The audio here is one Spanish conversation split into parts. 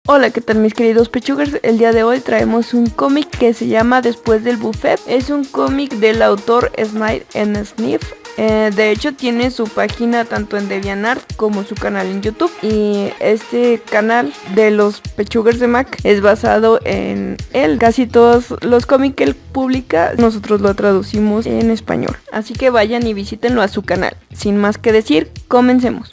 Hola, ¿qué tal mis queridos pechugers? El día de hoy traemos un cómic que se llama Después del Buffet. Es un cómic del autor Snide and Sniff. De hecho tiene su página tanto en DeviantArt como su canal en YouTube. Y este canal de los pechugers de Mac es basado en él. Casi todos los cómics que él publica nosotros lo traducimos en español. Así que vayan y visítenlo a su canal. Sin más que decir, comencemos.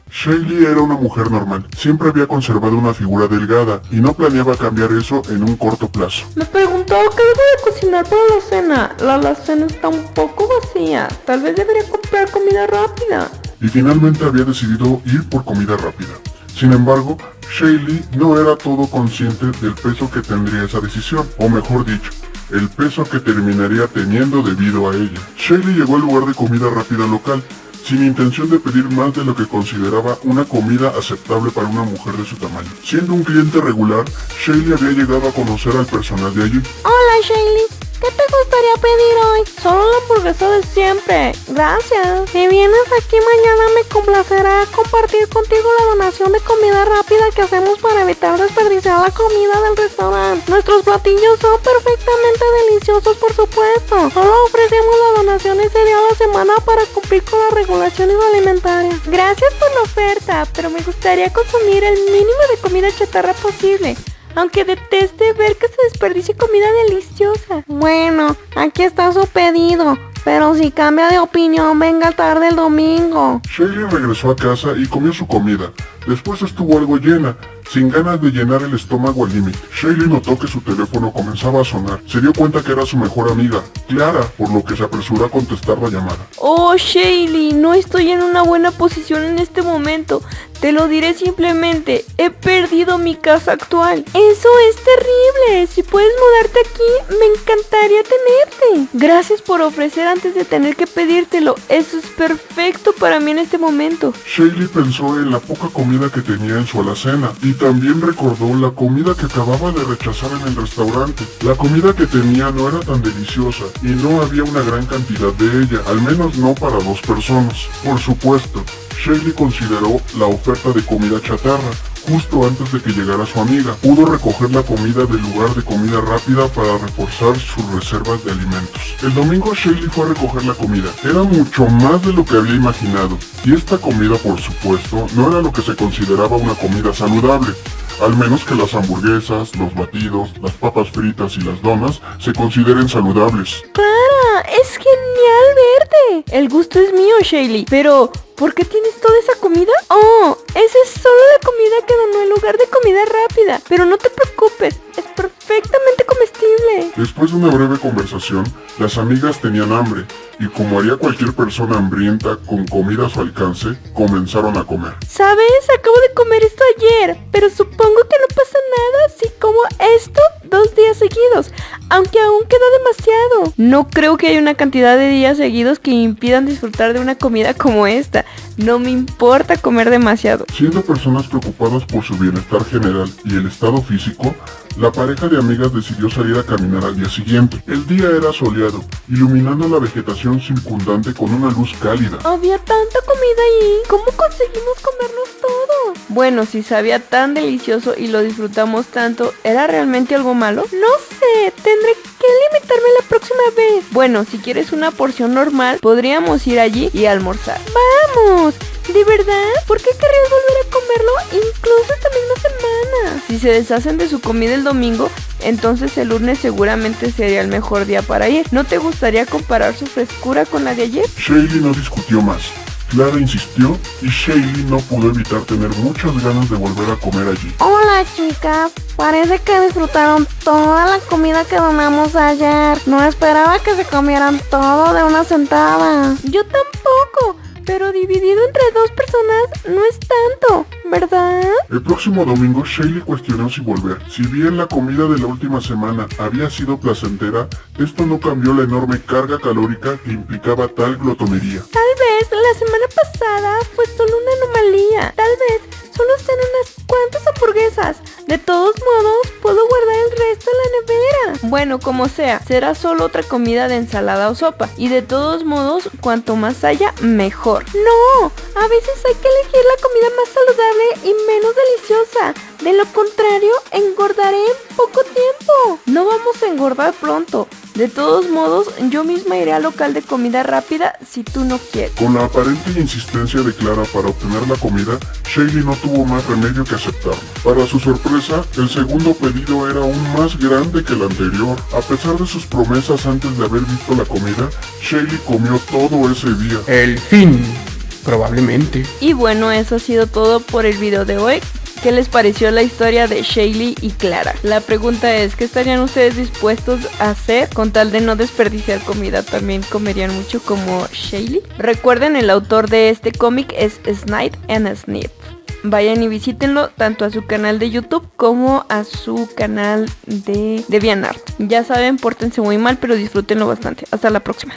Shaylee era una mujer normal, siempre había conservado una figura delgada y no planeaba cambiar eso en un corto plazo. Me preguntó qué debo de cocinar para la cena. La alacena está un poco vacía. Tal vez debería comprar comida rápida. Y finalmente había decidido ir por comida rápida. Sin embargo, Shaylee no era todo consciente del peso que tendría esa decisión, o mejor dicho, el peso que terminaría teniendo debido a ella. Shaylee llegó al lugar de comida rápida local, sin intención de pedir más de lo que consideraba una comida aceptable para una mujer de su tamaño. Siendo un cliente regular, Shaylee había llegado a conocer al personal de allí. Hola Shaylee, ¿qué te gustaría pedir hoy? Solo la hamburguesa de siempre. Gracias. Si vienes aquí mañana me complacerá compartir contigo la donación de comida rápida que hacemos para evitar desperdiciar la comida del restaurante. Nuestros platillos son perfectamente deliciosos, por supuesto. Solo ofrecemos la donación ese día a la semana para cumplir con las regulaciones alimentarias. Gracias por la oferta, pero me gustaría consumir el mínimo de comida chatarra posible, aunque deteste ver que se desperdicie comida deliciosa. Bueno, aquí está su pedido, pero si cambia de opinión, venga tarde el domingo. Shaylee regresó a casa y comió su comida. Después estuvo algo llena, sin ganas de llenar el estómago al límite. Shaylee notó que su teléfono comenzaba a sonar. Se dio cuenta que era su mejor amiga, Clara, por lo que se apresuró a contestar la llamada. Oh, Shaylee, no estoy en una buena posición en este momento. Te lo diré simplemente, he perdido mi casa actual. Eso es terrible. Si puedes mudarte aquí, me encantaría tenerte. Gracias por ofrecer antes de tener que pedírtelo. Eso es perfecto para mí en este momento. Shaylee pensó en la poca comida que tenía en su alacena y también recordó la comida que acababa de rechazar en el restaurante. La comida que tenía no era tan deliciosa y no había una gran cantidad de ella, al menos no para dos personas. Por supuesto, Shaylee consideró la oferta de comida chatarra. Justo antes de que llegara su amiga, pudo recoger la comida del lugar de comida rápida para reforzar sus reservas de alimentos. El domingo Shaylee fue a recoger la comida. Era mucho más de lo que había imaginado. Y esta comida, por supuesto, no era lo que se consideraba una comida saludable. Al menos que las hamburguesas, los batidos, las papas fritas y las donas se consideren saludables. ¡Clara! ¡Es genial verte! El gusto es mío, Shaylee, pero ¿por qué tienes toda esa comida? Oh, esa es solo la comida que donó en lugar de comida rápida. Pero no te preocupes, es perfectamente comestible. Después de una breve conversación, las amigas tenían hambre, y como haría cualquier persona hambrienta con comida a su alcance, comenzaron a comer. ¿Sabes? Acabo de comer esto ayer, pero supongo que no pasa nada si como esto 2 días seguidos, aunque aún queda demasiado. No creo que haya una cantidad de días seguidos que impidan disfrutar de una comida como esta. No me importa comer demasiado. Siendo personas preocupadas por su bienestar general y el estado físico, la pareja de amigas decidió salir a caminar al día siguiente. El día era soleado, iluminando la vegetación circundante con una luz cálida. Había tanta comida ahí. ¿Cómo conseguimos comernos todo? Bueno, si sabía tan delicioso y lo disfrutamos tanto, ¿era realmente algo malo? No sé, tendré que limitarme la próxima vez. Bueno, si quieres una porción normal, podríamos ir allí y almorzar. ¡Vamos! ¿De verdad? ¿Por qué querrías volver a comerlo incluso esta misma semana? Si se deshacen de su comida el domingo, entonces el lunes seguramente sería el mejor día para ir. ¿No te gustaría comparar su frescura con la de ayer? Shaylee no discutió más. Clara insistió y Shaylee no pudo evitar tener muchas ganas de volver a comer allí. Hola chicas, parece que disfrutaron toda la comida que donamos ayer. No esperaba que se comieran todo de una sentada. Yo tampoco, pero dividido entre 2 personas no es tanto, ¿verdad? El próximo domingo Shaylee cuestionó si volver. Si bien la comida de la última semana había sido placentera, esto no cambió la enorme carga calórica que implicaba tal glotonería. Tal vez la semana pasada fue solo una anomalía. Tal vez solo sean unas cuantas hamburguesas. Bueno, como sea, será solo otra comida de ensalada o sopa. Y de todos modos, cuanto más haya, mejor. No, a veces hay que elegir la comida más saludable y menos deliciosa. De lo contrario, engordaré en poco tiempo. No vamos a engordar pronto. De todos modos, yo misma iré al local de comida rápida si tú no quieres. Con la aparente insistencia de Clara para obtener la comida, Shaylee no tuvo más remedio que aceptarlo. Para su sorpresa, el segundo pedido era aún más grande que el anterior. A pesar de sus promesas antes de haber visto la comida, Shaylee comió todo ese día. El fin, probablemente. Y bueno, eso ha sido todo por el video de hoy. ¿Qué les pareció la historia de Shaylee y Clara? La pregunta es, ¿qué estarían ustedes dispuestos a hacer con tal de no desperdiciar comida? ¿También comerían mucho como Shaylee? Recuerden, el autor de este cómic es Snide and Snip. Vayan y visítenlo tanto a su canal de YouTube como a su canal de DeviantArt. Ya saben, pórtense muy mal, pero disfrútenlo bastante. Hasta la próxima.